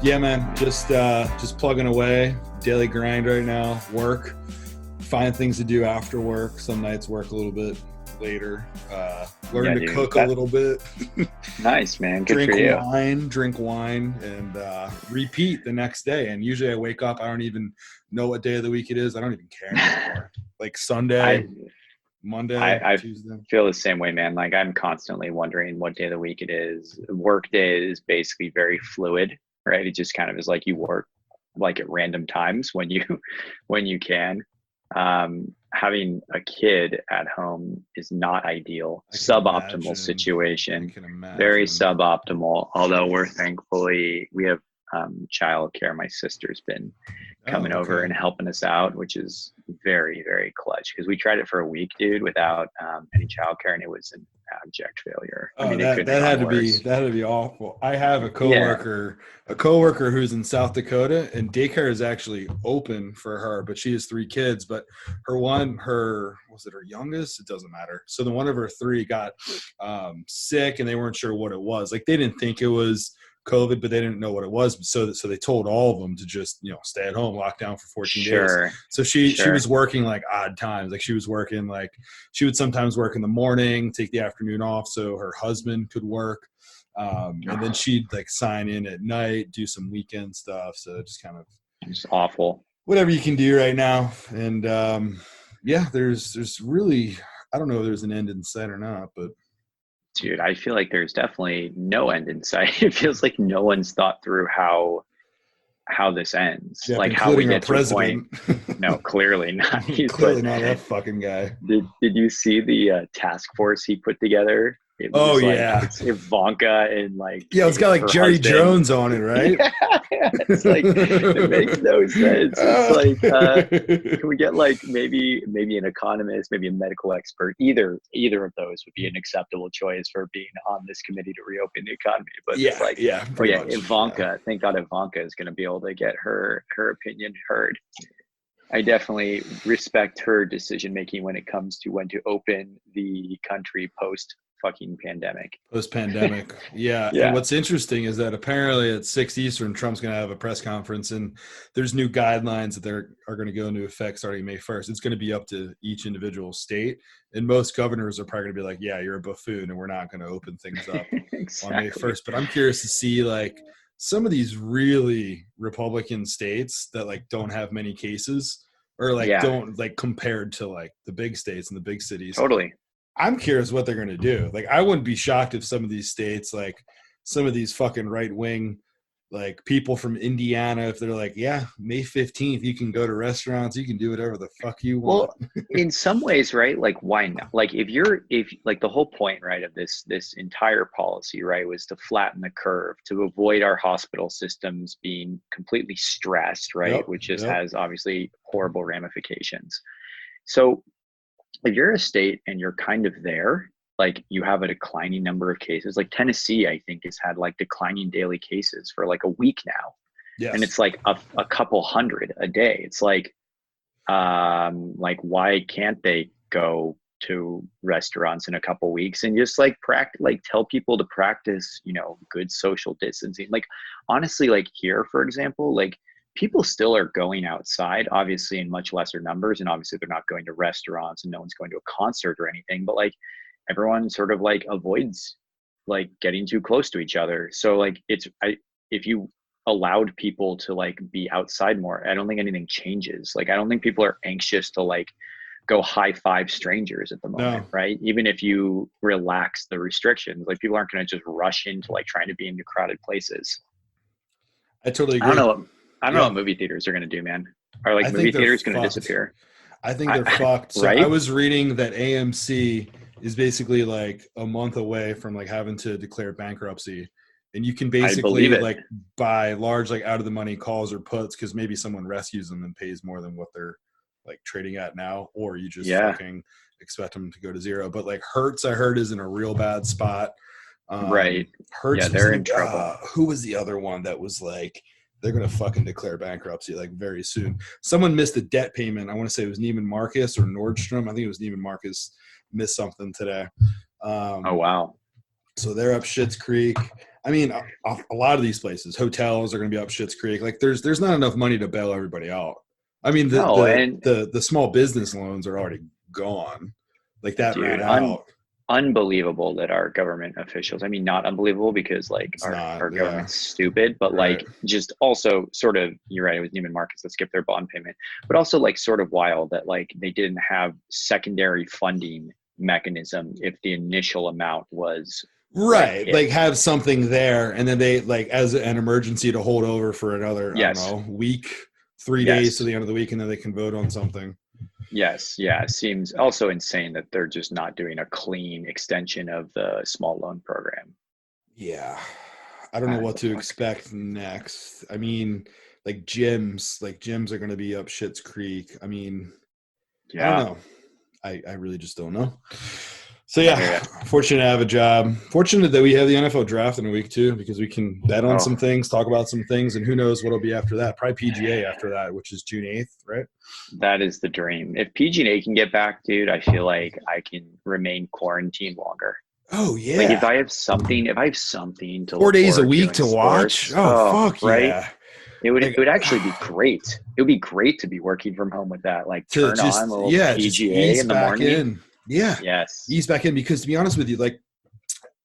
Yeah, man. Just plugging away. Daily grind right now. Work. Find things to do after work. Some nights work a little bit later. Learn to cook a little bit. Nice, man. Good for you. Drink wine, and repeat the next day. And usually I wake up, I don't even know what day of the week it is. I don't even care anymore. Like Sunday, Monday, Tuesday. I feel the same way, man. Like I'm constantly wondering what day of the week it is. Work day is basically very fluid, right? It just kind of is like you work like at random times when you can. Having a kid at home is not ideal. Suboptimal situation. Very suboptimal. Although we have childcare. My sister's been coming over and helping us out, which is very, very clutch, because we tried it for a week, dude, without any childcare, and it was an abject failure. I mean, that had to be awful. I have a coworker who's in South Dakota, and daycare is actually open for her, but she has 3 kids. But her youngest? It doesn't matter. So the one of her 3 got sick, and they weren't sure what it was. Like, they didn't think it was COVID, but they didn't know what it was. So they told all of them to just, stay at home, lock down for 14 days. So she was working like odd times. Like she would sometimes work in the morning, take the afternoon off so her husband could work. And then she'd like sign in at night, do some weekend stuff. So just kind of it's awful. Whatever you can do right now. And there's really, I don't know if there's an end in sight or not, but dude, I feel like there's definitely no end in sight. It feels like no one's thought through how this ends. Yeah, like how we get to a point. No, clearly not. He's clearly not that fucking guy. Did you see the task force he put together? It's Ivanka and it's got like Jerry husband. Jones on it, right? Yeah, it's like it makes no sense. It's like can we get like maybe an economist, maybe a medical expert? Either of those would be an acceptable choice for being on this committee to reopen the economy. But it's like Ivanka. Thank God Ivanka is going to be able to get her opinion heard. I definitely respect her decision making when it comes to when to open the country post pandemic. Yeah. And what's interesting is that apparently at 6 Eastern, Trump's going to have a press conference, and there's new guidelines that are going to go into effect starting May 1st. It's going to be up to each individual state, and most governors are probably going to be like, yeah, you're a buffoon, and we're not going to open things up exactly. on May 1st. But I'm curious to see like some of these really Republican states that like don't have many cases, or don't like compared to like the big states and the big cities. Totally. I'm curious what they're going to do. Like, I wouldn't be shocked if some of these states, like some of these fucking right wing, like people from Indiana, if they're like, yeah, May 15th, you can go to restaurants, you can do whatever the fuck you want. Well, in some ways, right? Like, why not? Like, if like the whole point, right, of this entire policy, right, was to flatten the curve, to avoid our hospital systems being completely stressed, right, which just has obviously horrible ramifications. So if you're a state and you're kind of there, like you have a declining number of cases, like Tennessee, I think has had like declining daily cases for like a week now. Yes. And it's like a couple hundred a day. It's like why can't they go to restaurants in a couple weeks and just like tell people to practice, good social distancing? Like, honestly, like here, for example, like people still are going outside, obviously in much lesser numbers, and obviously they're not going to restaurants and no one's going to a concert or anything, but like everyone sort of like avoids like getting too close to each other. So like if you allowed people to like be outside more, I don't think anything changes. Like I don't think people are anxious to like go high five strangers at the moment, right? Even if you relax the restrictions, like people aren't going to just rush into like trying to be into crowded places. I totally agree. I don't know what movie theaters are going to do, man. Are like movie theaters going to disappear? I think they're fucked. So right? I was reading that AMC is basically like a month away from like having to declare bankruptcy. And you can basically like buy large, like out of the money calls or puts because maybe someone rescues them and pays more than what they're like trading at now, or you just fucking expect them to go to zero. But like Hertz, I heard, is in a real bad spot. Right. Hertz, they're in trouble. Who was the other one that was like, they're going to fucking declare bankruptcy like very soon? Someone missed a debt payment. I want to say it was Neiman Marcus or Nordstrom. I think it was Neiman Marcus missed something today. Oh, wow. So they're up shit's creek. I mean, a lot of these places, hotels are going to be up shit's creek. Like there's not enough money to bail everybody out. I mean, No, and the small business loans are already gone. Like that ran dude, out. unbelievable that our government officials, I mean, not unbelievable because like It's not, our yeah. government's stupid, but Right. like just also sort of, you're right, it was Neiman Marcus that skipped their bond payment, but also like sort of wild that like they didn't have secondary funding mechanism if the initial amount was Right. hit. Like have something there and then they like as an emergency to hold over for another, I don't Yes. know, week, 3 days to Yes. the end of the week, and then they can vote on something. Yes. Yeah. It seems also insane that they're just not doing a clean extension of the small loan program. Yeah. I don't know what to Fuck. expect next. I mean, gyms are going to be up shit's creek. I mean, I don't Yeah. know. I really just don't know. So yeah, Yeah. fortunate to have a job. Fortunate that we have the NFL draft in a week too, because we can bet on some things, talk about some things, and who knows what'll be after that. Probably PGA after that, which is June 8th, right? That is the dream. If PG&A can get back, dude, I feel like I can remain quarantined longer. Oh yeah. Like if I have something to 4 days a look week to watch. Oh fuck right? yeah. It would actually be great. It would be great to be working from home with that. Like To turn on a little just PGA ease in the back morning. in. Yeah. Yes. Ease back in, because to be honest with you, like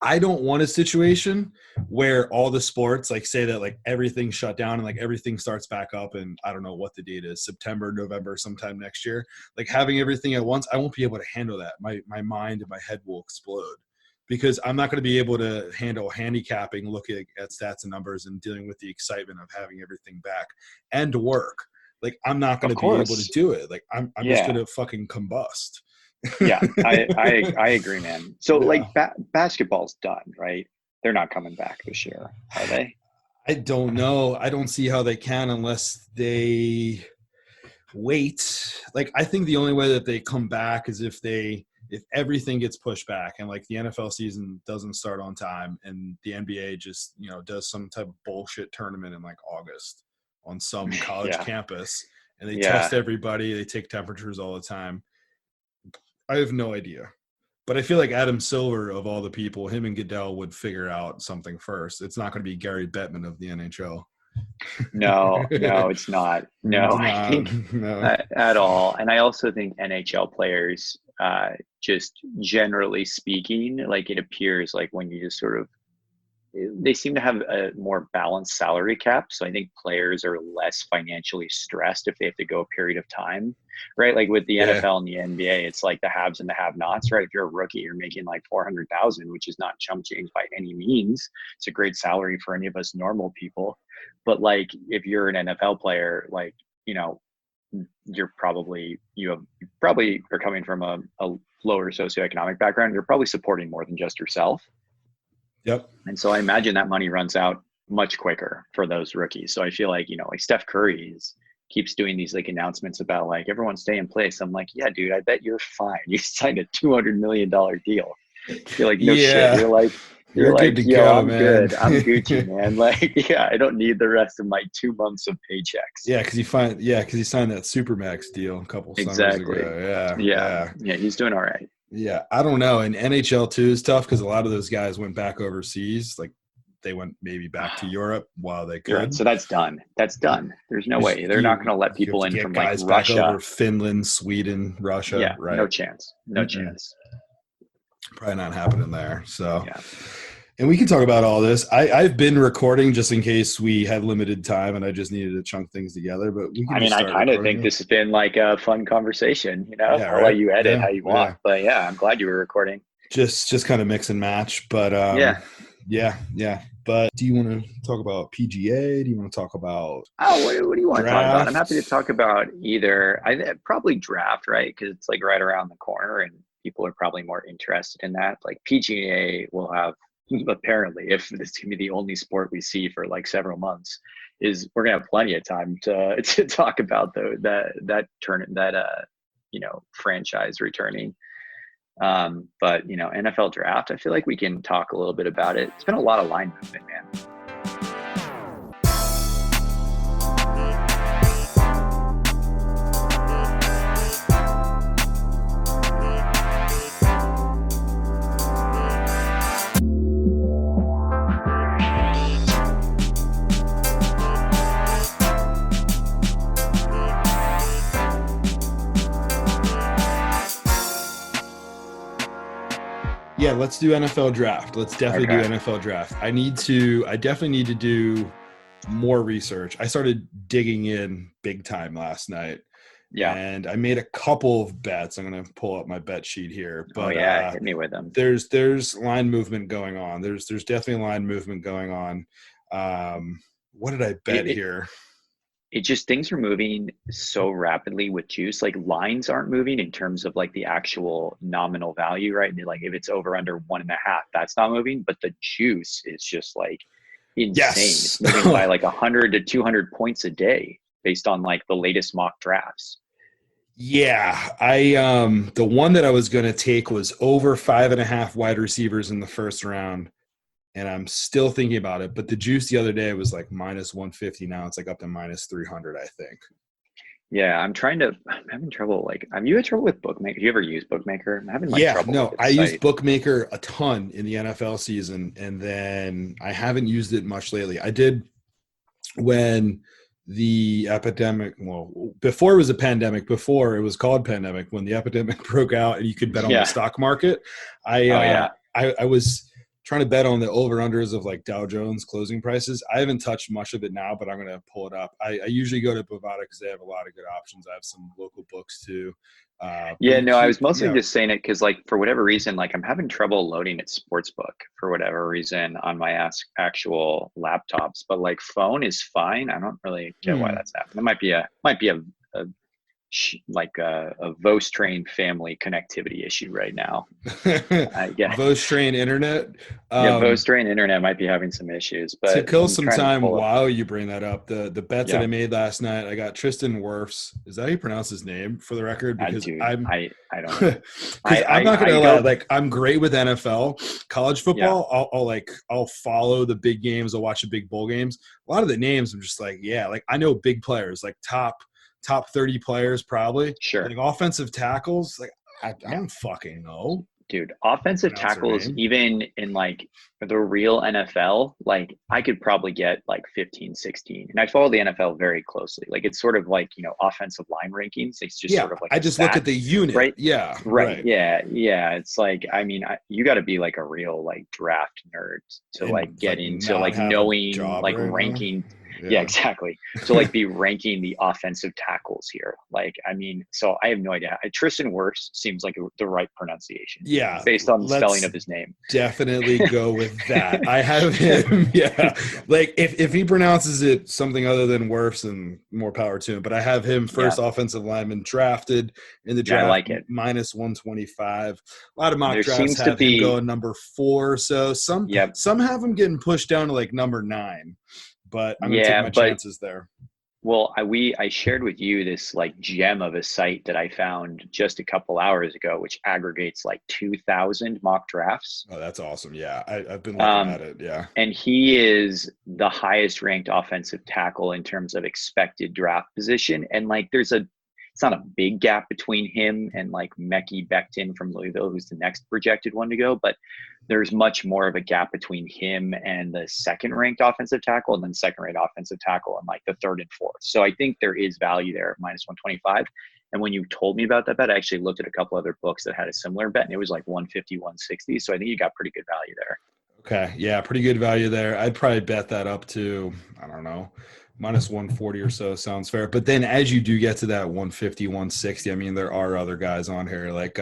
I don't want a situation where all the sports, like say that like everything's shut down and like everything starts back up, and I don't know what the date is, September, November, sometime next year. Like having everything at once, I won't be able to handle that. My mind and my head will explode, because I'm not going to be able to handle handicapping, looking at stats and numbers, and dealing with the excitement of having everything back and work. Like I'm not going to be able to do it. Like I'm just going to fucking combust. Yeah, I agree, man. So like basketball's done, right? They're not coming back this year, are they? I don't know. I don't see how they can unless they wait. Like I think the only way that they come back is if everything gets pushed back and like the NFL season doesn't start on time and the NBA just, does some type of bullshit tournament in like August on some college campus, and they test everybody, they take temperatures all the time. I have no idea. But I feel like Adam Silver, of all the people, him and Goodell would figure out something first. It's not going to be Gary Bettman of the NHL. No, it's not. No, I think at all. And I also think NHL players, just generally speaking, like it appears like when you just sort of, they seem to have a more balanced salary cap. So I think players are less financially stressed if they have to go a period of time, right? Like with the NFL and the NBA, it's like the haves and the have-nots, right? If you're a rookie, you're making like 400,000, which is not chump change by any means. It's a great salary for any of us normal people. But like, if you're an NFL player, like, you probably are coming from a lower socioeconomic background. You're probably supporting more than just yourself. Yep. And so I imagine that money runs out much quicker for those rookies. So I feel like, like Steph Curry keeps doing these like announcements about like everyone stay in place. I'm like, yeah, dude, I bet you're fine. You signed a $200 million deal. You're like, no shit. You're like, good to yo, go, I'm man. good. I'm Gucci, man. Like, yeah, I don't need the rest of my 2 months of paychecks. Yeah, because he signed that Supermax deal a couple summers ago. Yeah, he's doing all right. Yeah, I don't know. And NHL too is tough because a lot of those guys went back overseas. Like they went maybe back to Europe while they could. Right. So that's done. There's no way. They're not going to let people in from like Russia. Back over Finland, Sweden, Russia. Yeah, right. No chance. No chance. Probably not happening there. So, and we can talk about all this. I've been recording just in case we had limited time and I just needed to chunk things together. But I kind of think this has been like a fun conversation. I'll let you edit how you want. But I'm glad you were recording. Just kind of mix and match. But yeah. But do you want to talk about PGA? Do you want to talk about what do you want to talk about? I'm happy to talk about either. Probably draft, right? Because it's like right around the corner and people are probably more interested in that. Like PGA will have, apparently, if this is going to be the only sport we see for like several months, is we're going to have plenty of time to talk about that franchise returning. But NFL draft, I feel like we can talk a little bit about it. It's been a lot of line movement, man. Yeah, let's do NFL draft. Let's definitely do Okay. NFL draft. I definitely need to do more research. I started digging in big time last night, Yeah. and I made a couple of bets. I'm going to pull up my bet sheet here, Oh but yeah, hit me with them. there's line movement going on. There's definitely line movement going on. What did I bet It, here? it just, things are moving so rapidly with juice. Like lines aren't moving in terms of like the actual nominal value, right? Like if it's over under 1.5, that's not moving, but the juice is just like insane. Yes. It's moving by like 100 to 200 points a day based on like the latest mock drafts. Yeah, I the one that I was going to take was over 5.5 wide receivers in the first round, and I'm still thinking about it. But the juice the other day was like minus 150. Now it's like up to minus 300, I think. Yeah, I'm having trouble. Like, have you had trouble with Bookmaker? Do you ever use Bookmaker? I'm having like Yeah, trouble with no, I its used site. Bookmaker a ton in the NFL season, and then I haven't used it much lately. I did when the epidemic, well, before it was a pandemic, before it was called pandemic, when the epidemic broke out and you could bet on the Yeah. stock market. I Oh yeah. I was trying to bet on the over unders of like Dow Jones closing prices. I haven't touched much of it now, but I'm going to pull it up. I usually go to Bovada because they have a lot of good options. I have some local books too. But Yeah, no, I was mostly yeah. just saying it because, like, for whatever reason, like, I'm having trouble loading it sportsbook for whatever reason on my actual laptops. But like, phone is fine. I don't really get why Hmm. that's happening. It might be a like a VosTrain family connectivity issue right now. Yeah, VosTrain internet. yeah, Um, VosTrain internet might be having some issues, to but kill I'm some trying to time pull up. while you bring that up, the bets that Yeah, I made last night, I got Tristan Wirfs. Is that how you pronounce his name for the record? Because dude, I'm I don't know. because I'm not I gonna lie, go, like I'm great with NFL, college yeah. football. I'll follow the big games. I'll watch the big bowl games. A lot of the names, I'm just like, yeah, like I know big players, like top 30 players probably. Sure. Like offensive tackles, like I No. don't fucking know. Dude, offensive Pronounce their tackles, name. even in like the real NFL, like I could probably get like 15, 16. And I follow the NFL very closely. Like it's sort of like, offensive line rankings. It's just Yeah, sort of like I a just look stat, at the unit. right? Yeah, Right. right. Yeah. Yeah. It's like, I mean, you got to be like a real like draft nerd to like And get like into not like have a knowing job like right now. ranking. Yeah, Yeah. exactly. To like be ranking the offensive tackles here. Like, I mean, so I have no idea. Tristan Wirfs seems like the right pronunciation Yeah, based on the spelling let's of his name. definitely go with that. I have him, yeah. Like if he pronounces it something other than Wirfs, and more power to him. But I have him Yeah. first offensive lineman drafted in the Yeah, I draft like it. minus 125. A lot of mock There drafts seems to have him be, going number 4. So yep. some have him getting pushed down to like number 9. But I'm gonna take Yeah, my but chances there. well, I shared with you this like gem of a site that I found just a couple hours ago, which aggregates like 2,000 mock drafts. Oh, that's awesome. Yeah, I've been looking Um, at it. Yeah. and he is the highest ranked offensive tackle in terms of expected draft position. And like, it's not a big gap between him and like Mekhi Becton from Louisville, who's the next projected one to go, but there's much more of a gap between him and the second ranked offensive tackle, and then second ranked offensive tackle and like the third and fourth. So I think there is value there at minus 125. And when you told me about that bet, I actually looked at a couple other books that had a similar bet, and it was like 150, 160. So I think you got pretty good value there. Okay. Yeah, pretty good value there. I'd probably bet that up to, I don't know, minus 140 or so sounds fair. But then as you do get to that 150, 160, I mean, there are other guys on here. Like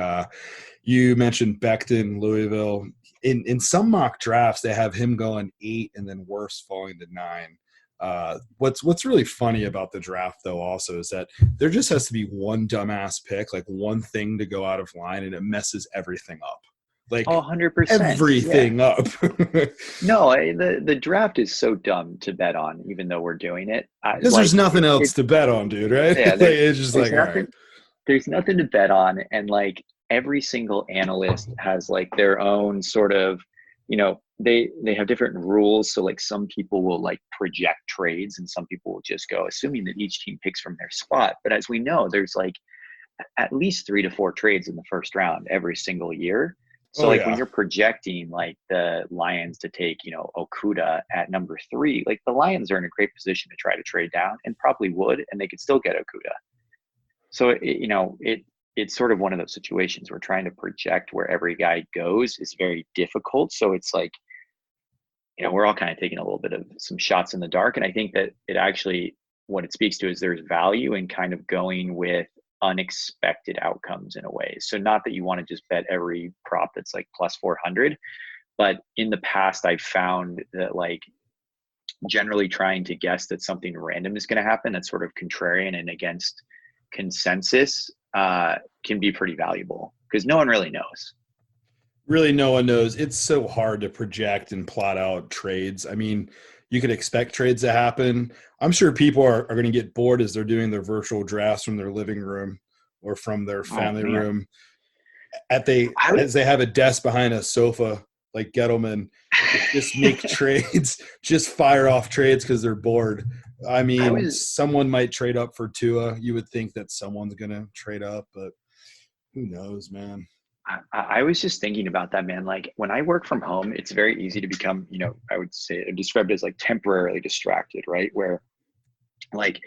you mentioned Becton, Louisville. In some mock drafts, they have him going 8 and then Wirfs falling to 9. What's really funny about the draft though also is that there just has to be one dumbass pick, like one thing to go out of line, and it messes everything up. Oh, Like 100%. Yeah. everything up. No, the draft is so dumb to bet on, even though we're doing it. Because there's nothing else to bet on, dude, right? Yeah, Like it's just there's like, all right. nothing there's nothing to bet on, and like every single analyst has like their own sort of, they have different rules. So like some people will like project trades, and some people will just go assuming that each team picks from their spot. But as we know, there's like at least 3 to 4 trades in the first round every single year. So Oh like when yeah. you're projecting like the Lions to take, Okuda at number 3, like the Lions are in a great position to try to trade down and probably would, and they could still get Okuda. So it it's sort of one of those situations where trying to project where every guy goes is very difficult. So it's like, we're all kind of taking a little bit of some shots in the dark. And I think that it actually, what it speaks to is there's value in kind of going with unexpected outcomes in a way. So not that you want to just bet every prop that's like plus 400, but in the past, I've found that like generally trying to guess that something random is going to happen that's sort of contrarian and against consensus can be pretty valuable because no one really knows. Really, no one knows. It's so hard to project and plot out trades. I mean, you could expect trades to happen. I'm sure people are going to get bored as they're doing their virtual drafts from their living room or from their Oh family man, room I would, as they have a desk behind a sofa like Gettleman, just make trades, just fire off trades because they're bored. I I mean, was someone might trade up for Tua. You would think that someone's going to trade up, but who knows, man? I was just thinking about that, man. Like when I work from home, it's very easy to become, I would say described as like temporarily distracted, right? Where like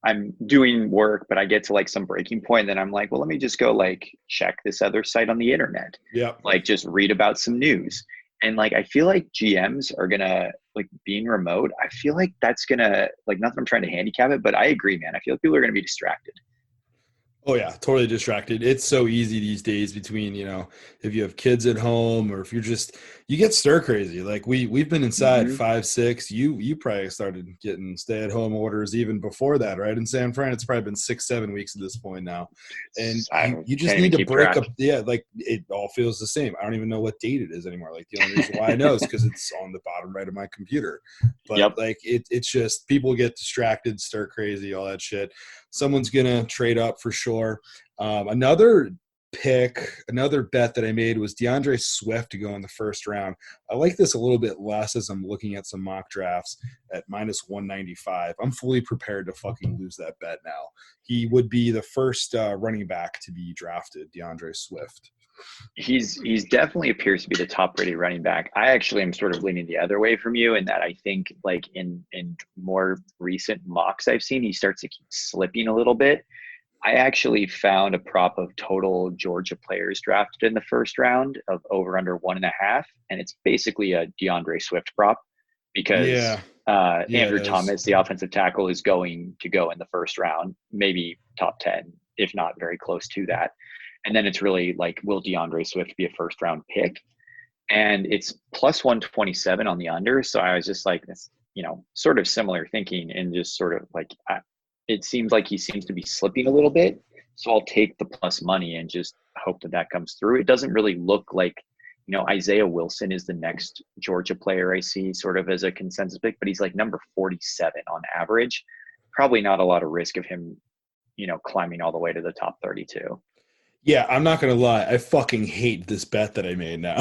I'm doing work, but I get to like some breaking point, and then I'm like, well, let me just go like check this other site on the internet, Yep. like just read about some news. And like I feel like GMs are gonna like being remote. I feel like that's gonna like not that I'm trying to handicap it, but I agree, man. I feel like people are gonna be distracted. Oh yeah, totally distracted. It's so easy these days between, if you have kids at home or if you get stir crazy. Like we've been inside Hmm. 5, 6. You probably started getting stay at home orders even before that, right? In San Fran, it's probably been 6, 7 weeks at this point now. And I you just can't even need to keep break track. up. Yeah, like it all feels the same. I don't even know what date it is anymore. Like the only reason why I know is because it's on the bottom right of my computer. But Yep. like it's just people get distracted, stir crazy, all that shit. Someone's gonna trade up for sure. Another bet that I made was DeAndre Swift to go in the first round. I like this a little bit less as I'm looking at some mock drafts at minus 195. I'm fully prepared to fucking lose that bet now. He would be the first running back to be drafted, DeAndre Swift. He's definitely appears to be the top rated running back. I actually am sort of leaning the other way from you in that I think like in more recent mocks I've seen, he starts to keep slipping a little bit. I actually found a prop of total Georgia players drafted in the first round of over under 1.5, and it's basically a DeAndre Swift prop because Yeah, yeah, it Andrew is. Thomas, the offensive tackle, is going to go in the first round, maybe top 10, if not very close to that. And then it's really like, will DeAndre Swift be a first round pick? And it's plus 127 on the under. So I was just like, this, sort of similar thinking and just sort of like, it seems like he seems to be slipping a little bit. So I'll take the plus money and just hope that that comes through. It doesn't really look like, Isaiah Wilson is the next Georgia player I see sort of as a consensus pick, but he's like number 47 on average. Probably not a lot of risk of him, climbing all the way to the top 32. Yeah, I'm not gonna lie. I fucking hate this bet that I made now.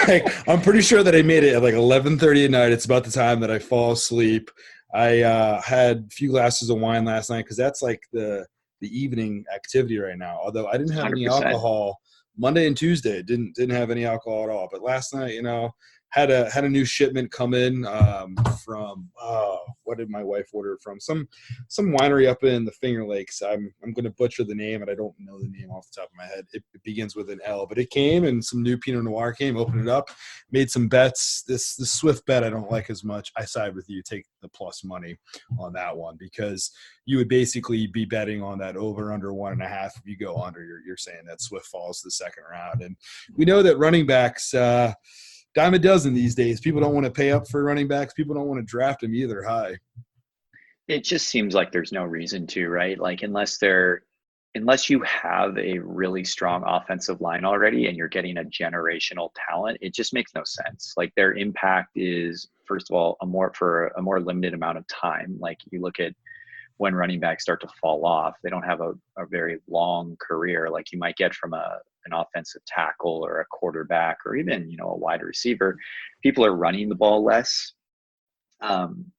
Like, I'm pretty sure that I made it at like 11:30 at night. It's about the time that I fall asleep. I had a few glasses of wine last night because that's like the evening activity right now. Although I didn't have any 100%. alcohol Monday and Tuesday. Didn't have any alcohol at all. But last night, had a new shipment come in from what did my wife order from? Some winery up in the Finger Lakes. I'm going to butcher the name, and I don't know the name off the top of my head. It begins with an L, but it came, and some new Pinot Noir came. Opened it up, made some bets. This Swift bet I don't like as much. I side with you. Take the plus money on that one because you would basically be betting on that over under 1.5. If you go under, you're saying that Swift falls to the second round, and we know that running backs. Dime a dozen these days. People don't want to pay up for running backs. People don't want to draft them either high. It just seems like there's no reason to, right? Like unless you have a really strong offensive line already and you're getting a generational talent, it just makes no sense. Like their impact is first of all for a more limited amount of time. Like you look at when running backs start to fall off, they don't have a very long career like you might get from an offensive tackle or a quarterback or even, a wide receiver. People are running the ball less.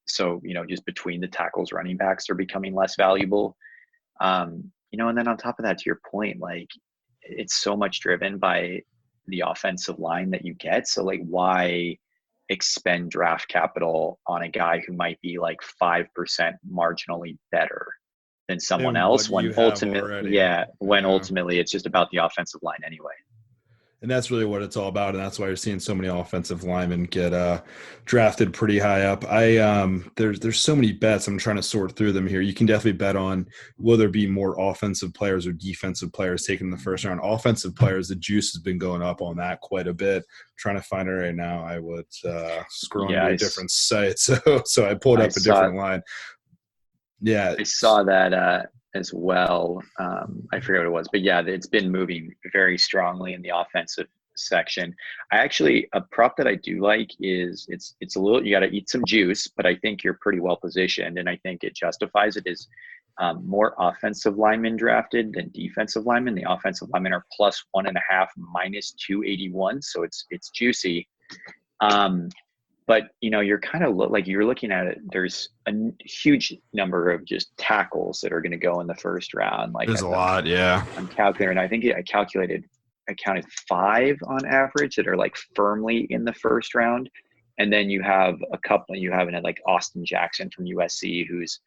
So, just between the tackles, running backs are becoming less valuable. And then on top of that, to your point, like it's so much driven by the offensive line that you get. So like why expend draft capital on a guy who might be like 5% marginally better? than someone And what else when you have ultimately, already. yeah, when Yeah. ultimately it's just about the offensive line anyway. And that's really what it's all about, and that's why you're seeing so many offensive linemen get drafted pretty high up. There's so many bets. I'm trying to sort through them here. You can definitely bet on will there be more offensive players or defensive players taken in the first round. Offensive players, the juice has been going up on that quite a bit. I'm trying to find it right now. I would scroll Yeah, into a different site, so I pulled I up a saw different line. Yeah, I saw that as well. I forget what it was, but yeah, it's been moving very strongly in the offensive section. I actually a prop that I do like is it's a little, you got to eat some juice, but I think you're pretty well positioned, and I think it justifies it. Is more offensive linemen drafted than defensive linemen. The offensive linemen are +1.5, -281, so it's juicy. Um, but you're kind of like you're looking at it. There's a huge number of just tackles that are going to go in the first round. Like there's a lot. Yeah. I'm calculating. I think I counted 5 on average that are like firmly in the first round, and then you have a couple. You have like Austin Jackson from USC, who's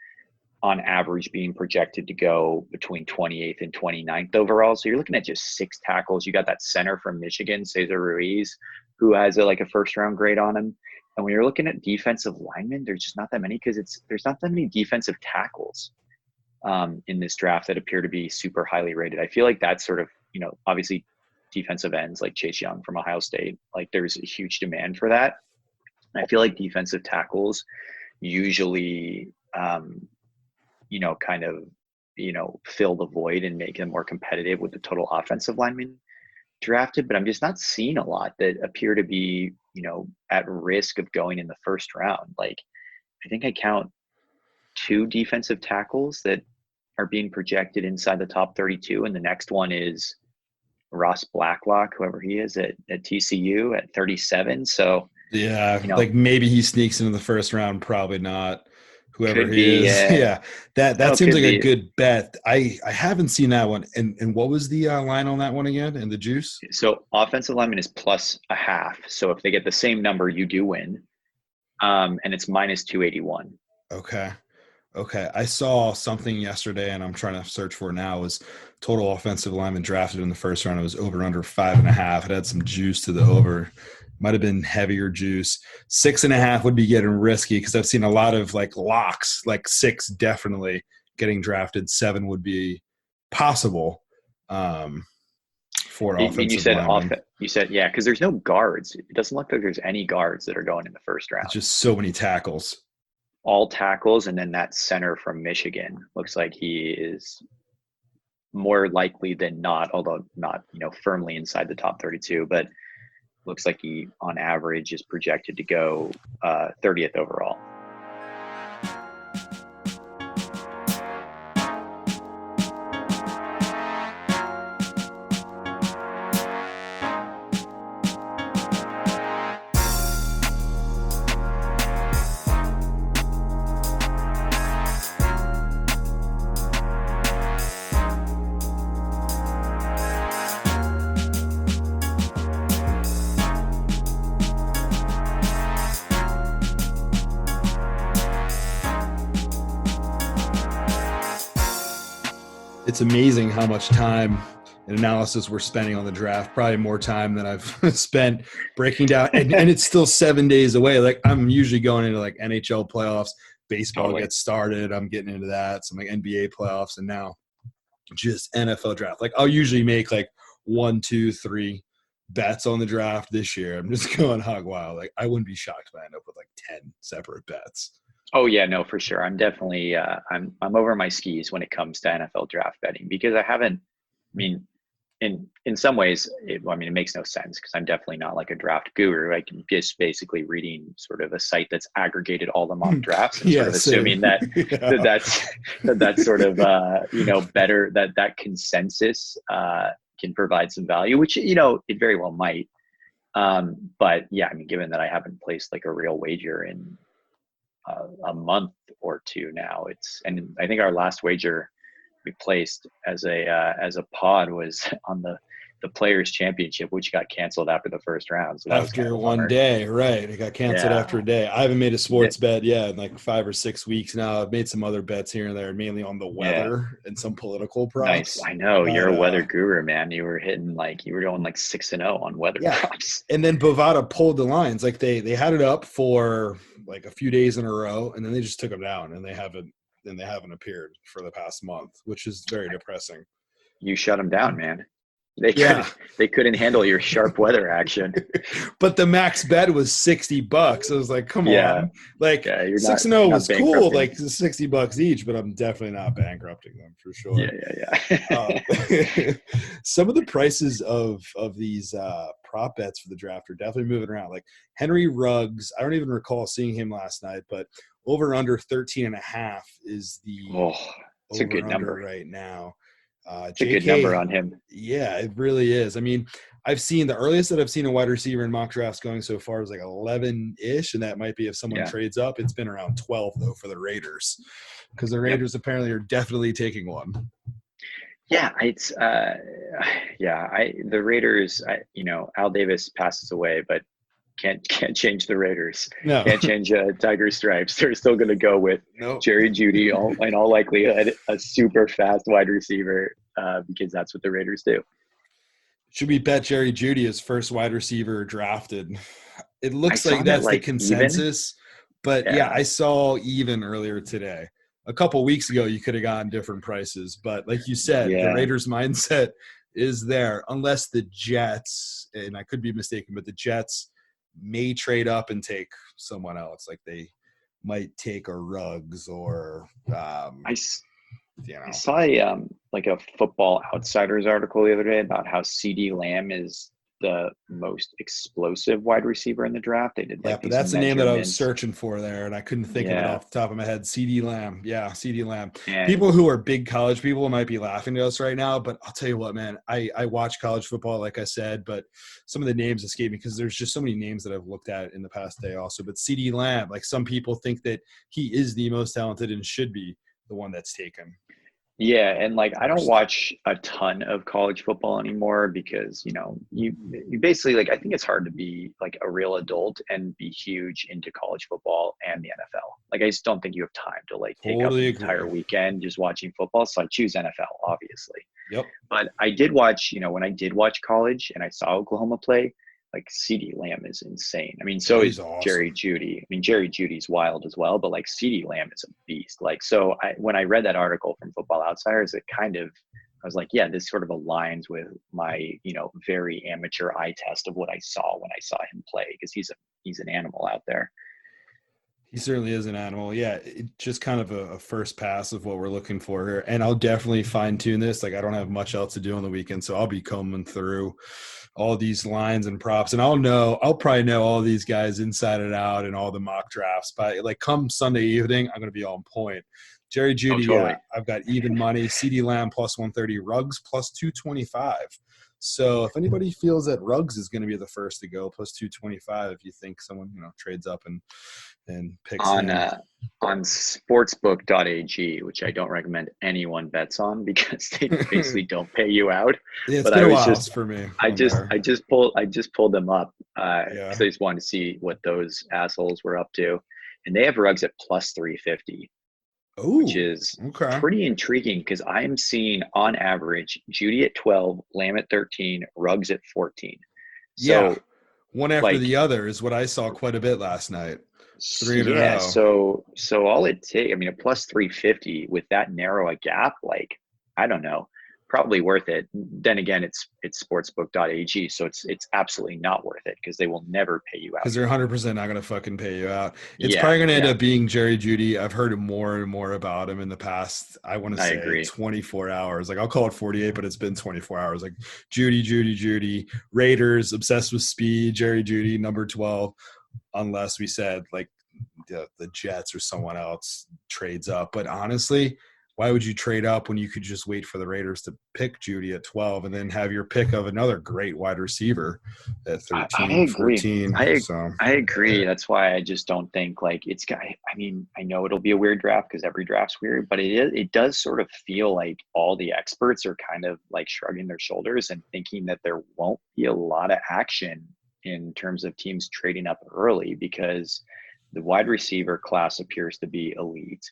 on average being projected to go between 28th and 29th overall. So you're looking at just 6 tackles. You got that center from Michigan, Cesar Ruiz, who has like a first round grade on him. And when you're looking at defensive linemen, there's just not that many because there's not that many defensive tackles in this draft that appear to be super highly rated. I feel like that's sort of, obviously defensive ends like Chase Young from Ohio State, like there's a huge demand for that. I feel like defensive tackles usually, kind of, fill the void and make them more competitive with the total offensive linemen drafted. But I'm just not seeing a lot that appear to be, at risk of going in the first round. Like, I think I count 2 defensive tackles that are being projected inside the top 32. And the next one is Ross Blacklock, whoever he is at TCU at 37. So, Yeah, like maybe he sneaks into the first round, probably not. Whoever could he be, is, yeah, that no, seems could like a be. good bet. I haven't seen that one. And what was the line on that one again? And the juice? So offensive lineman is +0.5. So if they get the same number, you do win. And it's -281. Okay. Okay. I saw something yesterday and I'm trying to search for it now. It was total offensive lineman drafted in the first round. It was over under 5.5. It had some juice to the over. Might have been heavier juice. 6.5 would be getting risky because I've seen a lot of like locks, like 6 definitely getting drafted. 7 would be possible for an And you offensive said lineman. yeah, because there's no guards. It doesn't look like there's any guards that are going in the first round. It's just so many tackles. All tackles, and then that center from Michigan looks like he is more likely than not, although not firmly inside the top 32, but looks like he on average is projected to go 30th overall. It's amazing how much time and analysis we're spending on the draft. Probably more time than I've spent breaking down, and it's still 7 days away. Like I'm usually going into like NHL playoffs, baseball Totally. gets started. I'm getting into that. Some like NBA playoffs, and now just NFL draft. Like I'll usually make like 1, 2, 3 bets on the draft. This year I'm just going hog wild. Like I wouldn't be shocked if I end up with like 10 separate bets. Oh yeah, no, for sure. I'm definitely I'm over my skis when it comes to NFL draft betting because I haven't. I mean, in some ways, it makes no sense because I'm definitely not like a draft guru. I can just basically reading sort of a site that's aggregated all the mock drafts and sort Yeah, of assuming same. that that's sort of better that consensus can provide some value, which it very well might. But yeah, given that I haven't placed like a real wager in a month or 2 now, and I think our last wager we placed as a pod was on the the Players Championship, which got canceled after the first round. So that was kind After of a one bummer. day, right? It got canceled after a day. I haven't made a sports bet yet in like 5 or 6 weeks now. I've made some other bets here and there, mainly on the Yeah. weather and some political Nice. props. I know you're But, a weather guru, man. You were going like 6-0 on weather yeah. props. And then Bovada pulled the lines. Like they had it up for like a few days in a row, and then they just took them down, and they haven't appeared for the past month, which is very depressing. You shut them down, man. They couldn't handle your sharp weather action. But the max bet was $60. I was like, come on. Like you're 6-0 was cool, like $60 each, but I'm definitely not bankrupting them for sure. Yeah. Some of the prices of these prop bets for the draft are definitely moving around. Like Henry Ruggs, I don't even recall seeing him last night, but over under 13.5 is the it's a good number right now. It's a good number on him. Yeah, it really is. I mean, I've seen the earliest that I've seen a wide receiver in mock drafts going so far is like 11-ish, and that might be if someone trades up. It's been around 12 though for the Raiders, because the Raiders apparently are definitely taking one. Yeah, it's the Raiders. Al Davis passes away, but can't change the Raiders. No. Can't change Tiger Stripes. They're still going to go with Jerry Jeudy, in all likelihood, a super fast wide receiver, because that's what the Raiders do. Should we bet Jerry Jeudy as first wide receiver drafted? It looks like that's the consensus. Even? But yeah, I saw even earlier today. A couple weeks ago, you could have gotten different prices. But like you said, the Raiders' mindset is there, unless the Jets, and I could be mistaken, but the Jets may trade up and take someone else. Like they might take a Ruggs or I saw a Football Outsiders article the other day about how CD Lamb is the most explosive wide receiver in the draft. They did but that's the name that I was searching for there, and I couldn't think of it off the top of my head. CD Lamb. Yeah, CD Lamb. And people who are big college people might be laughing at us right now, but I'll tell you what, man, I watch college football, like I said, but some of the names escape me because there's just so many names that I've looked at in the past day also. But CD Lamb, like some people think that he is the most talented and should be the one that's taken. Yeah, and like I don't watch a ton of college football anymore because you basically, like, I think it's hard to be like a real adult and be huge into college football and the NFL. Like I just don't think you have time to like take up the entire weekend just watching football. So I choose NFL, obviously. Yep. But I did watch, when I did watch college and I saw Oklahoma play, like CD Lamb is insane. I mean, so is awesome. Jerry Jeudy. I mean, Jerry Judy's wild as well, but like CD Lamb is a beast. Like, so when I read that article from Football Outsiders, I was like, yeah, this sort of aligns with my, very amateur eye test of what I saw when I saw him play, because he's an animal out there. He certainly is an animal. Yeah, just kind of a first pass of what we're looking for here. And I'll definitely fine tune this. Like I don't have much else to do on the weekend, so I'll be combing through all these lines and props, and I'll probably know all these guys inside and out and all the mock drafts. But like come Sunday evening, I'm going to be on point. Jerry Jeudy, totally. I've got even money. CD Lamb plus 130, Ruggs plus 225. So if anybody feels that Ruggs is going to be the first to go, plus 225, if you think someone trades up and picks on sportsbook.ag, which I don't recommend anyone bets on because they basically don't pay you out. Yeah, it's been a while for me. I just pulled them up because I just wanted to see what those assholes were up to, and they have Ruggs at plus 350. Which is pretty intriguing because I'm seeing on average Jeudy at 12, Lamb at 13, Ruggs at 14. So one after the other is what I saw quite a bit last night. 3 in a row. So all it takes, I mean, a plus 350 with that narrow a gap, like, I don't know, probably worth it. Then again, it's sportsbook.ag, so it's absolutely not worth it because they will never pay you out. Because they're 100% not going to fucking pay you out. It's probably going to end up being Jerry Jeudy. I've heard more and more about him in the past, I want to say 24 hours. Like I'll call it 48, but it's been 24 hours. Like Jeudy. Raiders, obsessed with speed, Jerry Jeudy, number 12. Unless we said like the Jets or someone else trades up. But honestly, why would you trade up when you could just wait for the Raiders to pick Judy at 12 and then have your pick of another great wide receiver at I 13, agree. 14? So I agree. That's why I just don't think like it's got. I mean, I know it'll be a weird draft because every draft's weird, but it does sort of feel like all the experts are kind of like shrugging their shoulders and thinking that there won't be a lot of action in terms of teams trading up early because the wide receiver class appears to be elite.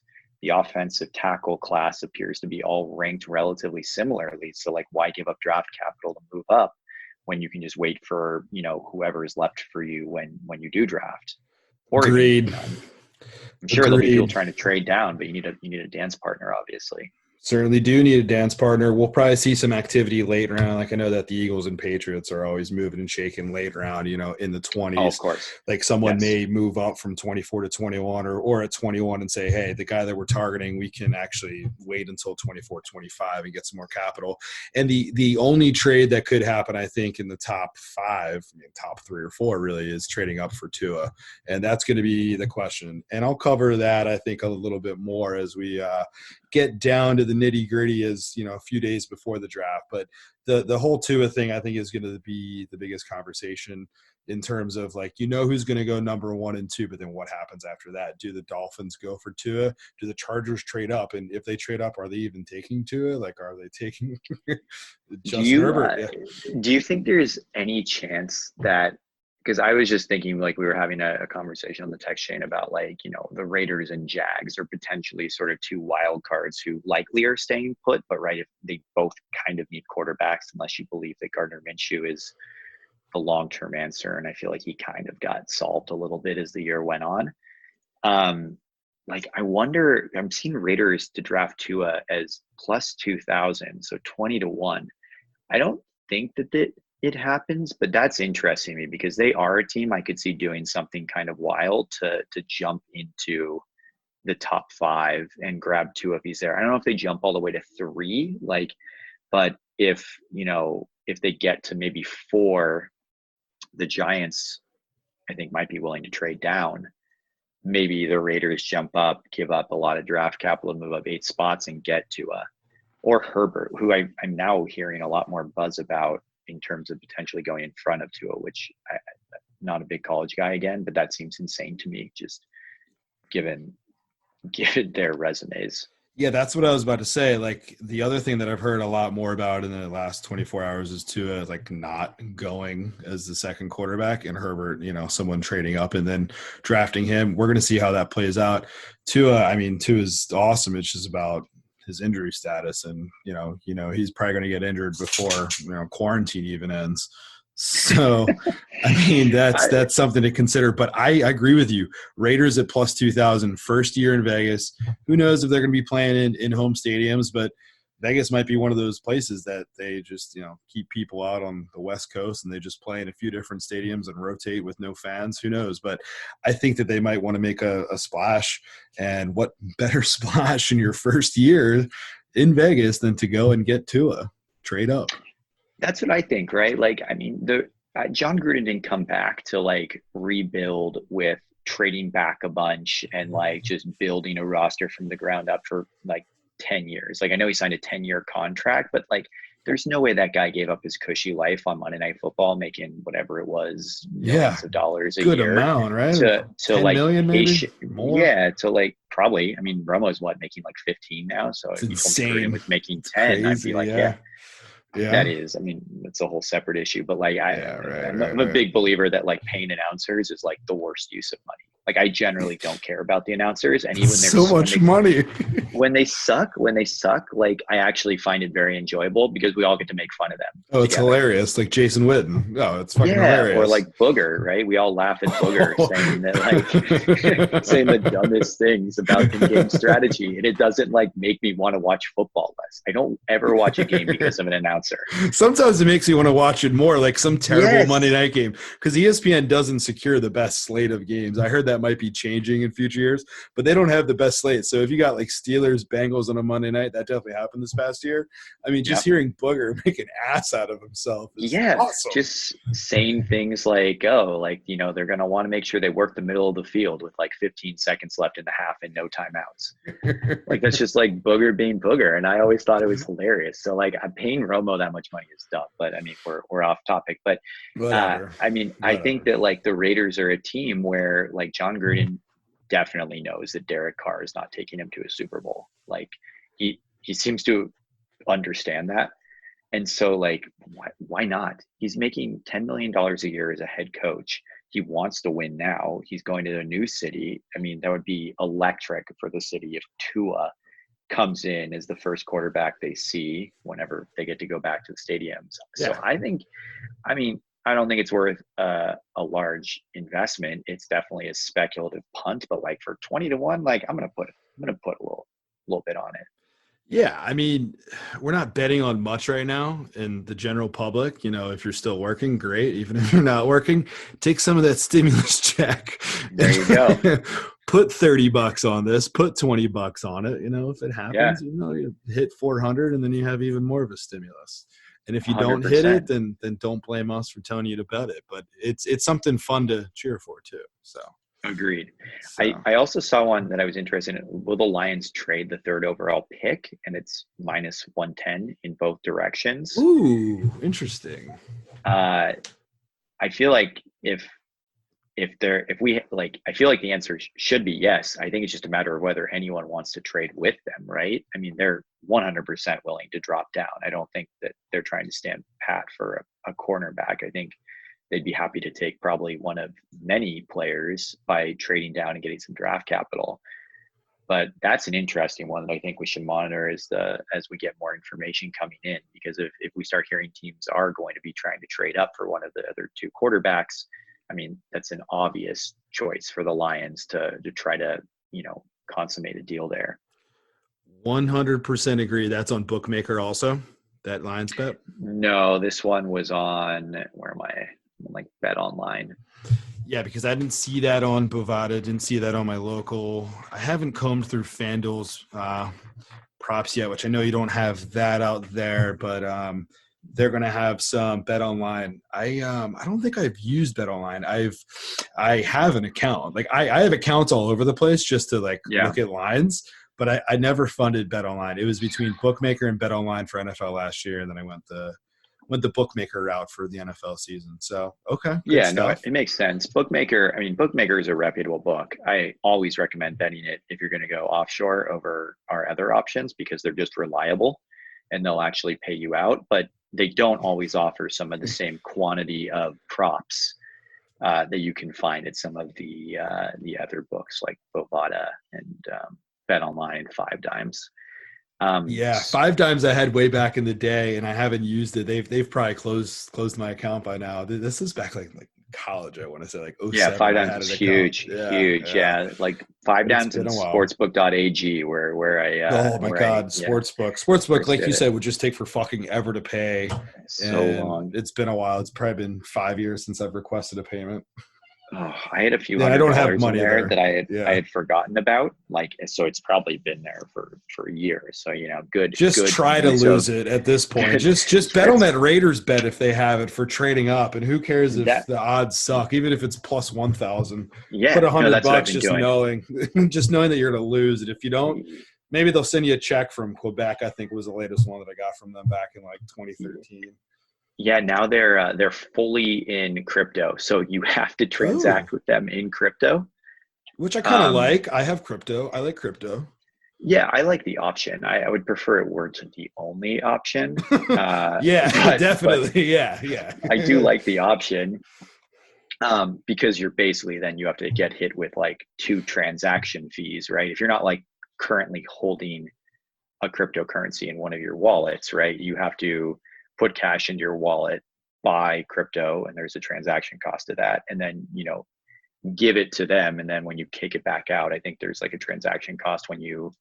The offensive tackle class appears to be all ranked relatively similarly. So like, why give up draft capital to move up when you can just wait for, whoever is left for you when you do draft? Or agreed. even, I'm sure there'll be people trying to trade down, but you need a dance partner, obviously. Certainly do need a dance partner. We'll probably see some activity late round. Like I know that the Eagles and Patriots are always moving and shaking late round, in the 20s. Oh, of course. Like someone may move up from 24 to 21 or at 21 and say, hey, the guy that we're targeting, we can actually wait until 24, 25 and get some more capital. And the only trade that could happen, I think, in the top 5, top 3 or 4 really is trading up for Tua. And that's going to be the question. And I'll cover that, I think, a little bit more as we get down to the nitty gritty as a few days before the draft. But the whole Tua thing I think is going to be the biggest conversation in terms of like, who's going to go number 1 and 2, but then what happens after that? Do the Dolphins go for Tua? Do the Chargers trade up? And if they trade up, are they even taking Tua? Like, are they taking Justin Herbert? Yeah. Do you think there's any chance that, because I was just thinking like we were having a conversation on the text chain about like, the Raiders and Jags are potentially sort of 2 wild cards who likely are staying put, but right, if they both kind of need quarterbacks, unless you believe that Gardner Minshew is the long-term answer. And I feel like he kind of got solved a little bit as the year went on. Like I wonder, I'm seeing Raiders to draft Tua as plus 2,000, so 20 to 1. I don't think that it happens, but that's interesting to me because they are a team I could see doing something kind of wild to jump into the top 5 and grab Tua if he's there. I don't know if they jump all the way to 3, but if they get to maybe 4, the Giants, I think, might be willing to trade down. Maybe the Raiders jump up, give up a lot of draft capital, move up 8 spots and get Tua or Herbert, who I'm now hearing a lot more buzz about in terms of potentially going in front of Tua, which I'm not a big college guy again, but that seems insane to me, just given their resumes. Yeah, that's what I was about to say. Like the other thing that I've heard a lot more about in the last 24 hours is Tua like not going as the second quarterback and Herbert, someone trading up and then drafting him. We're going to see how that plays out. Tua is awesome. It's just about his injury status and, he's probably going to get injured before, quarantine even ends. So, that's something to consider. But I agree with you. Raiders at plus 2,000, first year in Vegas. Who knows if they're going to be playing in home stadiums, but Vegas might be one of those places that they just, keep people out on the West Coast and they just play in a few different stadiums and rotate with no fans. Who knows? But I think that they might want to make a splash. And what better splash in your first year in Vegas than to go and get Tua, trade up. That's what I think, right? Like, I mean, John Gruden didn't come back to like rebuild with trading back a bunch and like just building a roster from the ground up for like 10 years. Like I know he signed a 10-year contract, but like there's no way that guy gave up his cushy life on Monday Night Football making whatever it was, millions of dollars a good year. Amount, right? To 10 like million maybe? More? Yeah, to like probably. I mean, Romo's making like 15 now, so it's if insane. Gruden was making 10, crazy, I'd be like, yeah. That is, I mean, it's a whole separate issue, but like, I'm a big believer that like paying announcers is like the worst use of money. Like I generally don't care about the announcers, and even so much money. when they suck, like I actually find it very enjoyable because we all get to make fun of them. Oh, it's hilarious. Like Jason Witten. Oh, it's fucking hilarious. Or like Booger, right? We all laugh at Booger saying that like saying the dumbest things about in-game strategy, and it doesn't like make me want to watch football less. I don't ever watch a game because of an announcer. Sometimes it makes me want to watch it more, like some terrible Monday night game, because ESPN doesn't secure the best slate of games. I heard that that might be changing in future years, but they don't have the best slate. So if you got like Steelers, Bengals on a Monday night, that definitely happened this past year. I mean, just hearing Booger make an ass out of himself is awesome. Just saying things like, oh, like, you know, they're going to want to make sure they work the middle of the field with like 15 seconds left in the half and no timeouts. Like, that's just like Booger being Booger. And I always thought it was hilarious. So like, I'm paying Romo that much money is dumb, but I mean, we're off topic, but I mean, I think that like the Raiders are a team where like John Gruden definitely knows that Derek Carr is not taking him to a Super Bowl. Like he seems to understand that. And so like, why not? He's making $10 million a year as a head coach. He wants to win now. He's going to a new city. I mean, that would be electric for the city if Tua comes in as the first quarterback they see whenever they get to go back to the stadiums. So I mean, I don't think it's worth a large investment. It's definitely a speculative punt, but like for 20-1, like I'm gonna put a little bit on it. Yeah, I mean, we're not betting on much right now in the general public. You know, if you're still working, great. Even if you're not working, take some of that stimulus check. There you go. Put $30 on this, put $20 on it. You know, if it happens, you know, you hit 400 and then you have even more of a stimulus. And if you 100%. Don't hit it, then don't blame us for telling you to bet it. But it's something fun to cheer for too. So agreed. So. I also saw one that I was interested in. Will the Lions trade the third overall pick? And it's -110 in both directions. Ooh, interesting. I feel like I feel like the answer should be yes. I think it's just a matter of whether anyone wants to trade with them, right? I mean, they're 100% willing to drop down. I don't think that they're trying to stand pat for a cornerback. I think they'd be happy to take probably one of many players by trading down and getting some draft capital. But that's an interesting one that I think we should monitor as we get more information coming in, because if we start hearing teams are going to be trying to trade up for one of the other two quarterbacks, I mean, that's an obvious choice for the Lions to try to, you know, consummate a deal there. 100% agree. That's on Bookmaker also, that Lions bet? No, this one was on, where am I? Like Bet Online. Yeah, because I didn't see that on Bovada, didn't see that on my local. I haven't combed through FanDuel's props yet, which I know you don't have that out there, but they're going to have some Bet Online. I don't think I've used Bet Online. I have an account. Like I have accounts all over the place just to look at lines, but I never funded Bet Online. It was between Bookmaker and Bet Online for NFL last year, and then I went the Bookmaker route for the NFL season. So, okay. Yeah, no, it makes sense. Bookmaker is a reputable book. I always recommend betting it if you're going to go offshore over our other options, because they're just reliable and they'll actually pay you out, but they don't always offer some of the same quantity of props that you can find at some of the other books like Bovada and Bet Online and Five Dimes. Five Dimes I had way back in the day, and I haven't used it. They've probably closed my account by now. This is back like college, I want to say, like 07. Yeah, Five Dimes is huge. Yeah. Like Five Dimes and sportsbook.ag where I oh my god, sportsbook like you said would just take for fucking ever to pay. So long. It's been a while. It's probably been 5 years since I've requested a payment. Oh, I had a few I don't have money in there that I had forgotten about. So it's probably been there for years. So, you know, good. Try to lose it at this point. just bet on that Raiders bet if they have it for trading up, and who cares if the odds suck, even if it's plus 1,000. Yeah, put $100 just knowing that you're going to lose. And if you don't, maybe they'll send you a check from Quebec. I think was the latest one that I got from them back in like 2013. Yeah, now they're fully in crypto, so you have to transact with them in crypto, which I kind of like. I have crypto. I like crypto. Yeah, I like the option. I would prefer it were to the only option. Definitely. Yeah. I do like the option because you're basically then you have to get hit with like 2 transaction fees, right? If you're not like currently holding a cryptocurrency in one of your wallets, right? You have to put cash into your wallet, buy crypto, and there's a transaction cost to that. And then, you know, give it to them. And then when you kick it back out, I think there's like a transaction cost when you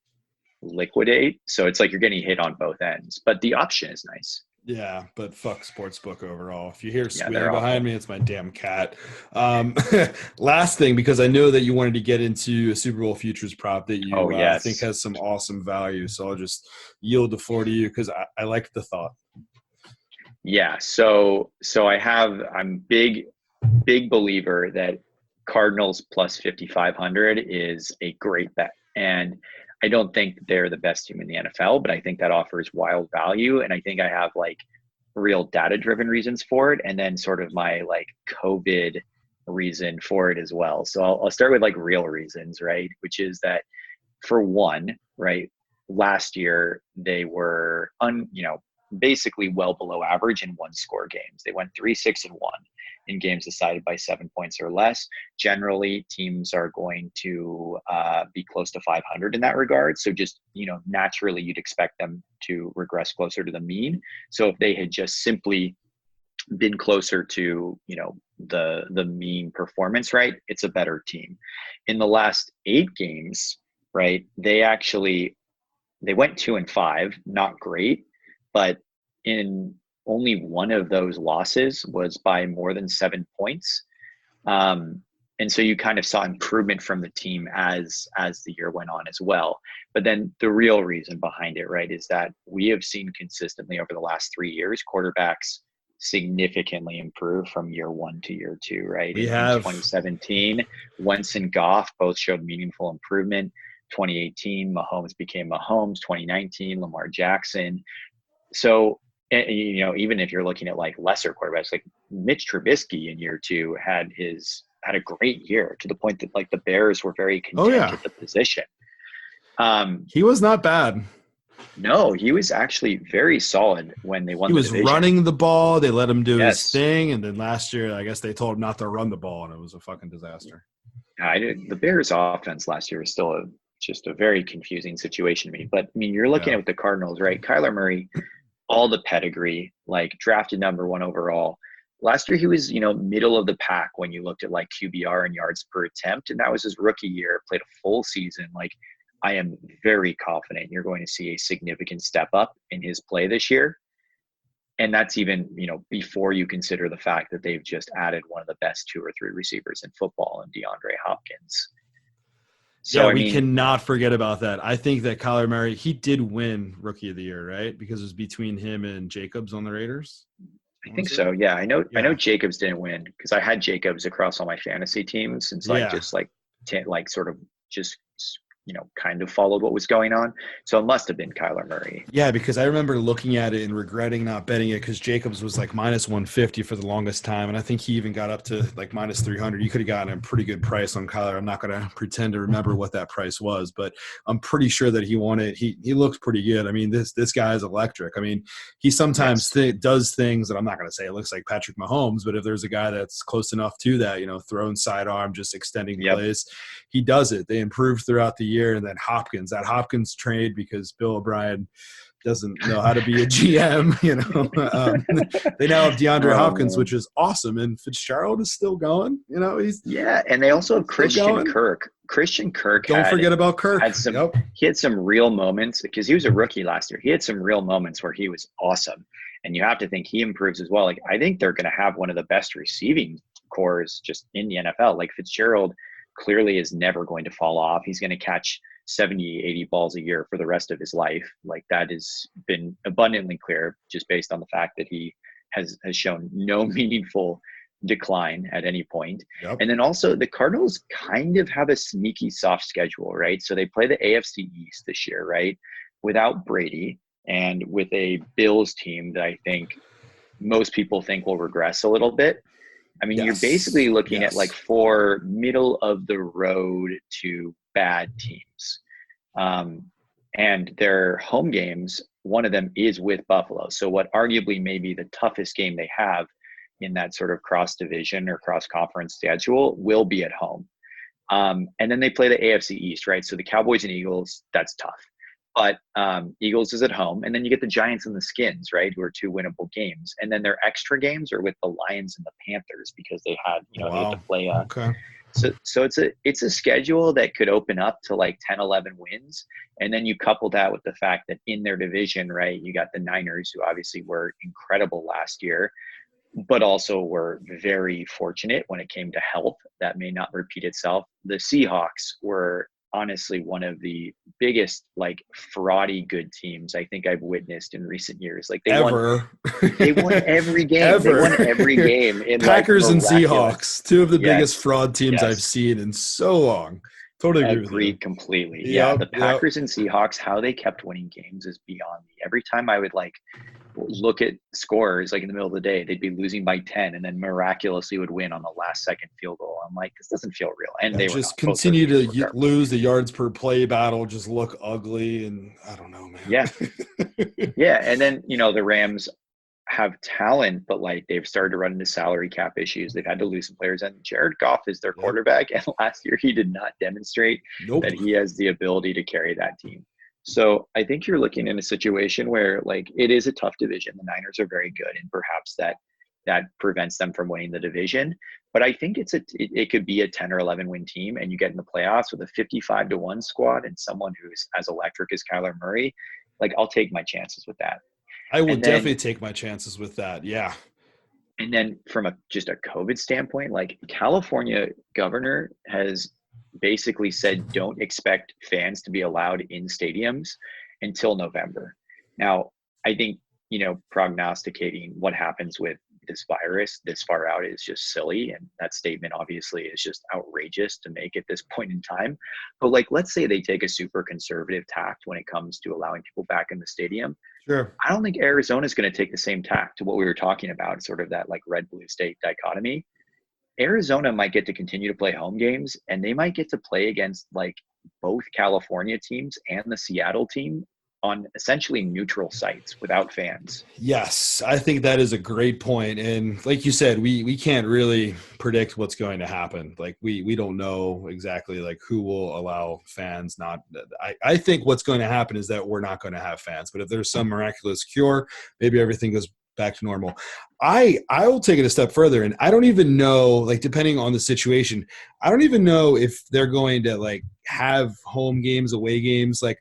liquidate. So it's like you're getting hit on both ends, but the option is nice. Yeah, but fuck sportsbook overall. If you hear Yeah, squealing they're behind awful. me, it's my damn cat. Um, last thing, because I know that you wanted to get into a Super Bowl futures prop that Oh, you think yes. has some awesome value. So I'll just yield the floor to you because I like the thought. Yeah. So I'm big believer that Cardinals plus 5,500 is a great bet. And I don't think they're the best team in the NFL, but I think that offers wild value. And I think I have like real data driven reasons for it. And then sort of my like COVID reason for it as well. So I'll start with like real reasons, right? Which is that for one, right, last year they were basically well below average in one score games. They went 3-6-1 in games decided by 7 points or less. Generally, teams are going to be close to 500 in that regard. So just, naturally you'd expect them to regress closer to the mean. So if they had just simply been closer to, the mean performance, right, it's a better team. In the last 8 games, right, they went 2-5, not great, but in only one of those losses was by more than 7 points. And so you kind of saw improvement from the team as the year went on as well. But then the real reason behind it, right, is that we have seen consistently over the last 3 years, quarterbacks significantly improve from year one to year two, right? We In have 2017, Wentz and Goff both showed meaningful improvement. 2018, Mahomes became Mahomes. 2019, Lamar Jackson. So, even if you're looking at like lesser quarterbacks, like Mitch Trubisky in year two had a great year to the point that like the Bears were very oh content yeah, at the position. Um, he was not bad. no, he was actually very solid when they He won the was division. running the ball. They let him do his Yes, thing, and then last year, I guess they told him not to run the ball, and it was a fucking disaster. the Bears offense last year was still just a very confusing situation to me. But I mean, you're looking Yeah. at with the Cardinals, right? Kyler Murray, all the pedigree, like drafted number one overall. Last year, he was, middle of the pack when you looked at like QBR and yards per attempt. And that was his rookie year, played a full season. Like, I am very confident you're going to see a significant step up in his play this year. And that's even, before you consider the fact that they've just added one of the best 2 or 3 receivers in football in DeAndre Hopkins. Yeah, So, I we mean, cannot forget about that. I think that Kyler Murray, he did win Rookie of the Year, right? Because it was between him and Jacobs on the Raiders. I I want think to say. so. Yeah, I know Yeah, Jacobs didn't win because I had Jacobs across all my fantasy teams since I yeah. just like sort of just kind of followed what was going on. So it must have been Kyler Murray. Yeah, because I remember looking at it and regretting not betting it because Jacobs was like minus 150 for the longest time. And I think he even got up to like minus 300. You could have gotten a pretty good price on Kyler. I'm not going to pretend to remember what that price was, but I'm pretty sure that he won it. He looks pretty good. I mean, this guy is electric. I mean, he sometimes Yes. does things that I'm not going to say it looks like Patrick Mahomes, but if there's a guy that's close enough to that, throwing sidearm, just extending Yep. plays, he does it. They improved throughout the year. And then that Hopkins trade because Bill O'Brien doesn't know how to be a GM, they now have DeAndre Oh Hopkins, man. which is awesome. And Fitzgerald is still going, he's Yeah, and they also have still Christian going. Kirk. Christian Kirk Don't forget about had Kirk. some Yep. he had some real moments because he was a rookie last year. He had some real moments where he was awesome. And you have to think he improves as well. Like I think they're going to have one of the best receiving cores just in the NFL. Like Fitzgerald clearly is never going to fall off. He's going to catch 70, 80 balls a year for the rest of his life. Like that has been abundantly clear just based on the fact that he has shown no meaningful decline at any point. Yep. And then also the Cardinals kind of have a sneaky soft schedule, right? So they play the AFC East this year, right? Without Brady and with a Bills team that I think most people think will regress a little bit. I mean, you're basically Yes. looking at like Yes. 4 middle of the road to bad teams. Um, and their home games, one of them is with Buffalo. So what arguably may be the toughest game they have in that sort of cross division or cross conference schedule will be at home. And then they play the AFC East, right? So the Cowboys and Eagles, that's tough. But Eagles is at home, and then you get the Giants and the Skins, right, who are 2 winnable games. And then their extra games are with the Lions and the Panthers because they had to Wow. play Okay. So it's a schedule that could open up to like 10, 11 wins. And then you couple that with the fact that in their division, right, you got the Niners, who obviously were incredible last year, but also were very fortunate when it came to health. That may not repeat itself. The Seahawks were honestly one of the biggest, like, fraudy good teams I think I've witnessed in recent years. Like Ever. they won every game. They Ever. won every game in like Packers and miraculous. Seahawks, two of the biggest Yes, fraud teams I've yes. seen in so long. Totally agree with you. Agreed completely. Yeah, Yep, the yep. Packers and Seahawks, how they kept winning games is beyond me. Every time I would like look at scores, like in the middle of the day, they'd be losing by 10 and then miraculously would win on the last second field goal. I'm like, this doesn't feel real. And Yeah, they were not. just Both those continue games to were garbage. lose the yards per play battle, just look ugly, and I don't know, Yeah. man. Yeah. And then, the Rams have talent, but like they've started to run into salary cap issues. They've had to lose some players, and Jared Goff is their Yep. quarterback. And last year, he did not demonstrate Nope. that he has the ability to carry that team. So I think you're looking in a situation where like it is a tough division. The Niners are very good, and perhaps that prevents them from winning the division. But I think it could be a 10 or 11 win team, and you get in the playoffs with a 55-1 squad and someone who's as electric as Kyler Murray. Like, I'll take my chances with that. I will And then definitely take my chances with that. Yeah. And then from just a COVID standpoint, like California governor has basically said, don't expect fans to be allowed in stadiums until November. Now, I think, prognosticating what happens with this virus this far out is just silly. And that statement obviously is just outrageous to make at this point in time. But like, let's say they take a super conservative tact when it comes to allowing people back in the stadium. Sure. I don't think Arizona is going to take the same tack to what we were talking about, sort of that like red blue state dichotomy. Arizona might get to continue to play home games, and they might get to play against like both California teams and the Seattle team on essentially neutral sites without fans. Yes, I think that is a great point. And like you said, we can't really predict what's going to happen. Like we don't know exactly like who will allow fans not. I think what's going to happen is that we're not going to have fans. But if there's some miraculous cure, maybe everything goes back to normal. I will take it a step further, and I don't even know, like, depending on the situation, I don't even know if they're going to like have home games, away games. Like,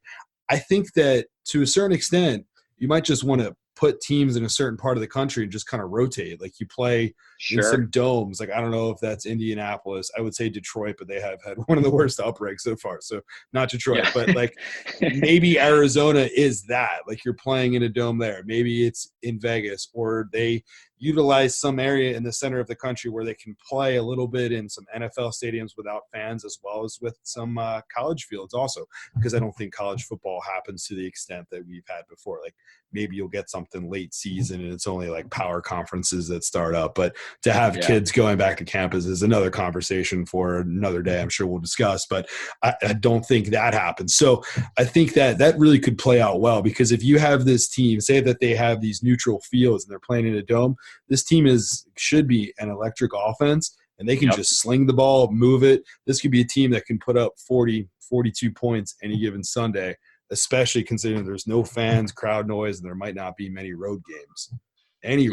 I think that to a certain extent, you might just want to put teams in a certain part of the country and just kind of rotate. Like, you play in some Sure. domes. Like, I don't know if that's Indianapolis. I would say Detroit, but they have had one of the worst outbreaks so far. So not Detroit, Yeah. but like maybe Arizona is that. Like, you're playing in a dome there. Maybe it's in Vegas, or they utilize some area in the center of the country where they can play a little bit in some NFL stadiums without fans, as well as with some college fields also, because I don't think college football happens to the extent that we've had before. Like, maybe you'll get something late season and it's only like power conferences that start up. But to have kids going back to campus is another conversation for another day. I'm sure we'll discuss, but I don't think that happens. So I think that really could play out well, because if you have this team, say that they have these neutral fields and they're playing in a dome, this team should be an electric offense, and they can just sling the ball, move it. This could be a team that can put up 40, 42 points any given Sunday, especially considering there's no fans, crowd noise, and there might not be many road games.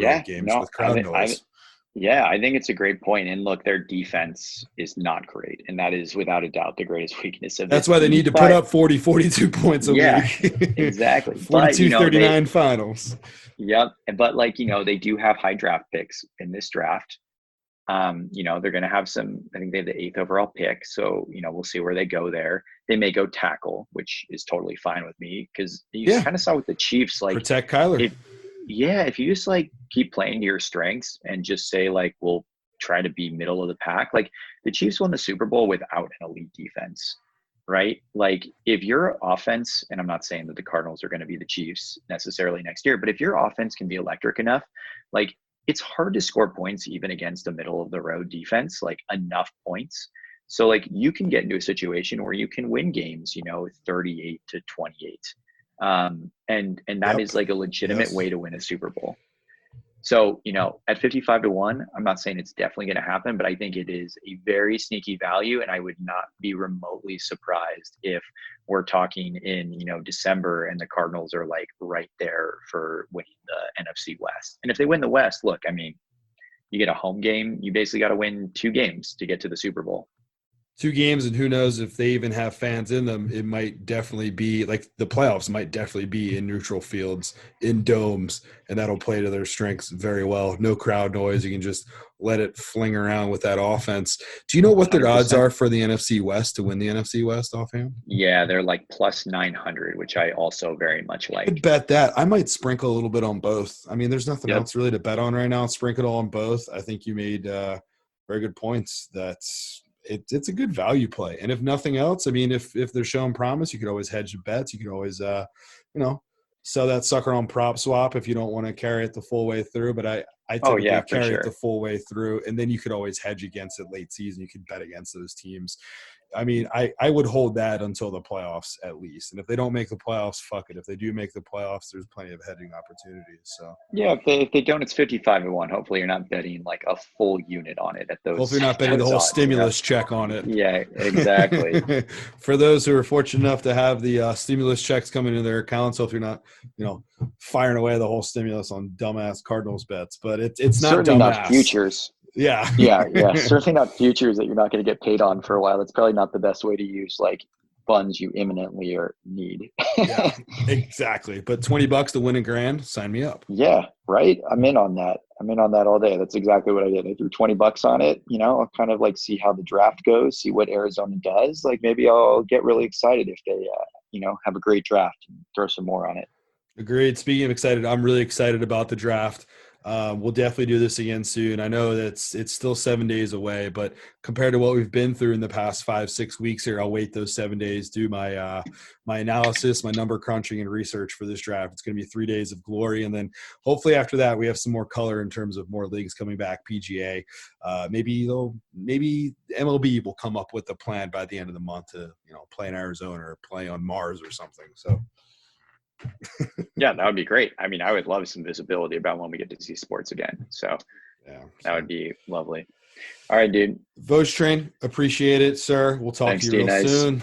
Road games with crowd noise. I think it's a great point. And look, their defense is not great. And that is without a doubt the greatest weakness of this. That's why they need to put up 40, 42 points a week. Exactly. 42, 39 finals. Yep. But like, they do have high draft picks in this draft. They're going to have I think they have the 8th overall pick. So, we'll see where they go there. They may go tackle, which is totally fine with me, because you kind of saw with the Chiefs, like, protect Kyler. If you just like keep playing to your strengths and just say like, we'll try to be middle of the pack. Like, the Chiefs won the Super Bowl without an elite defense, right? Like, if your offense, and I'm not saying that the Cardinals are going to be the Chiefs necessarily next year, but if your offense can be electric enough, like, it's hard to score points even against a middle of the road defense, like enough points. So like, you can get into a situation where you can win games, 38-28. And that is like a legitimate way to win a Super Bowl. So, at 55-1, I'm not saying it's definitely going to happen, but I think it is a very sneaky value. And I would not be remotely surprised if we're talking in, December and the Cardinals are like right there for winning the NFC West. And if they win the West, look, I mean, you get a home game, you basically got to win 2 games to get to the Super Bowl. 2 games, and who knows if they even have fans in them. It might definitely be like the playoffs might definitely be in neutral fields, in domes, and that'll play to their strengths very well. No crowd noise. You can just let it fling around with that offense. Do you know what their 100%. odds are for the NFC West to win the NFC West offhand? Yeah, they're like plus 900, which I also very much like. I'd bet that. I might sprinkle a little bit on both. I mean, there's nothing Yep. else really to bet on right now. Sprinkle it on both. I think you made very good points. It's a good value play. And if nothing else, I mean, if they're showing promise, you could always hedge your bets. You could always, sell that sucker on prop swap if you don't want to carry it the full way through. But I typically carry it the full way through, and then you could always hedge against it late season. You could bet against those teams. I mean, I would hold that until the playoffs at least. And if they don't make the playoffs, fuck it. If they do make the playoffs, there's plenty of hedging opportunities. So yeah, if they don't, it's 55-1. Hopefully, you're not betting like a full unit on it at those. Hopefully, you're not betting the whole stimulus check on it. Yeah, exactly. For those who are fortunate enough to have the stimulus checks coming into their accounts, hopefully you're not, firing away the whole stimulus on dumbass Cardinals bets. But it's not certainly dumbass. Not futures. Yeah. yeah. Certainly not futures that you're not going to get paid on for a while. That's probably not the best way to use like funds you imminently or need. Yeah, exactly. But $20 to win a grand, sign me up. Yeah, right. I'm in on that. I'm in on that all day. That's exactly what I did. I threw $20 on it. I'll kind of like see how the draft goes, see what Arizona does. Like maybe I'll get really excited if they, have a great draft and throw some more on it. Agreed. Speaking of excited, I'm really excited about the draft. We'll definitely do this again soon. I know that it's still 7 days away, but compared to what we've been through in the past 5-6 weeks here, I'll wait those 7 days, do my my analysis, my number crunching and research for this draft. It's going to be 3 days of glory. And then hopefully after that, we have some more color in terms of more leagues coming back, PGA. Maybe MLB will come up with a plan by the end of the month to, play in Arizona or play on Mars or something. So. Yeah, that would be great. I mean, I would love some visibility about when we get to see sports again. So that would be lovely. All right, dude. VosTrain, appreciate it, sir. We'll talk to you real soon.